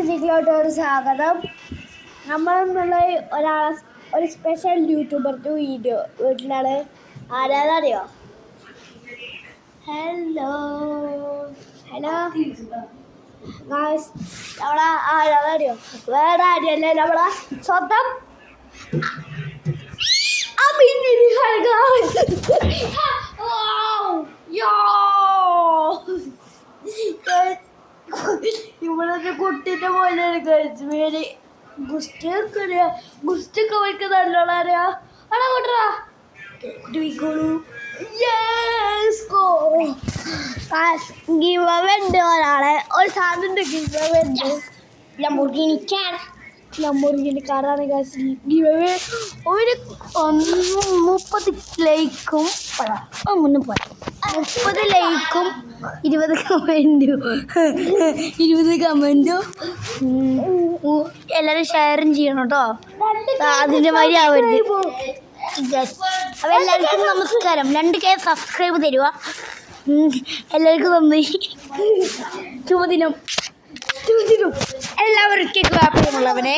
വീഡിയോയിലോട്ട് സ്വാഗതം. നമ്മളെന്നുള്ള ഒരു സ്പെഷ്യൽ യൂട്യൂബർക്ക് വീട്ടിലാണ്. ആരാന്നറിയോ? ഹലോ ഗായ്സ്, നമ്മളെ ആരാന്നറിയോ? വേറെ ആരെയല്ല, നമ്മളെ സ്വന്തം ഇവളൊരു കുട്ടീൻ്റെ പോലെയാണ് കഴിച്ചു. പേര് ഗുസ്റ്റൊക്കെ അവർക്ക് നല്ലോണം അറിയാം. അടാ കൂട്ടറാ ഗിവണ്ട്. ഒരാളെ ഒരു സാധനം ഗിവണ്ട്. ലംബോർഗിനിക്കാരാണ് ഗിവേ. ഒരു 30 ലൈക്കും 30 ലൈക്കും 20 കമൻറ്റും എല്ലാവരും ഷെയറും ചെയ്യണം കേട്ടോ. അതിൻ്റെ മാതിരി ആവരുത്. അപ്പോൾ എല്ലാവർക്കും നമസ്കാരം. 2K സബ്സ്ക്രൈബ് തരുക. എല്ലാവർക്കും നന്ദി. ശുഭദിനം. എല്ലാവർക്കും പ്രിയമുള്ളവനെ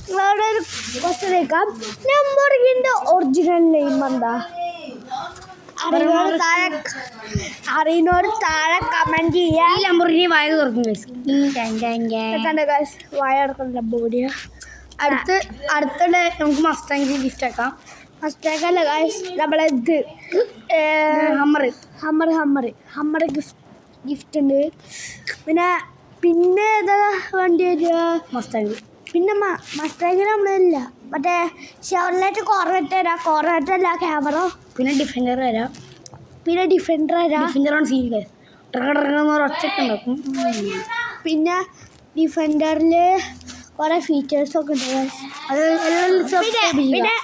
നിങ്ങളോട് ഒരു ക്വസ്റ്റ്യൻ കേൾക്കാം. ലംബോർഗിനിയുടെ ഒറിജിനൽ നെയിം എന്താ? അറിയുന്നവർ താഴെ കമന്റ് ചെയ്യാം. ഈ ലംബോർഗിനി വായ തുറക്കും. വായ തുറക്കുന്ന ലംബോർഗിനി. അടുത്തിടെ നമുക്ക് മസ്റ്റാങ് ഗിഫ്റ്റ് ആക്കാം. മസ്റ്റാങ്ങല്ല ഗായ്സ്, നമ്മളെ ഇത് ഹമ്മർ ഗിഫ്റ്റ് ഉണ്ട്. പിന്നെ ഏതാ വണ്ടി വരിക? മസ്റ്റാങ്. പിന്നെ മസ്റ്റാങ്ങിൽ നമ്മളില്ല, മറ്റേ ഷെവർലെറ്റ് കോർവെറ്റ് അല്ല ക്യാമറ. പിന്നെ ഡിഫൻഡർ വരാം. ഡിഫൻഡറാണ് സീൻ ഒച്ചയൊക്കെ ഉണ്ടാക്കും. പിന്നെ ഡിഫൻഡറിൽ കുറേ ഫീച്ചേഴ്സൊക്കെ ഉണ്ട്. അത് പിന്നെ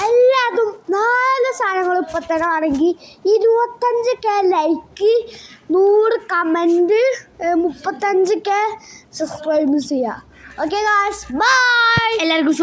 എല്ലാതും 4 സാധനങ്ങൾ ഇപ്പം തന്നെ ആണെങ്കിൽ 25K like, 100 comment, 35K subscribe ചെയ്യുക. Okay guys, bye. എല്ലാവർക്കും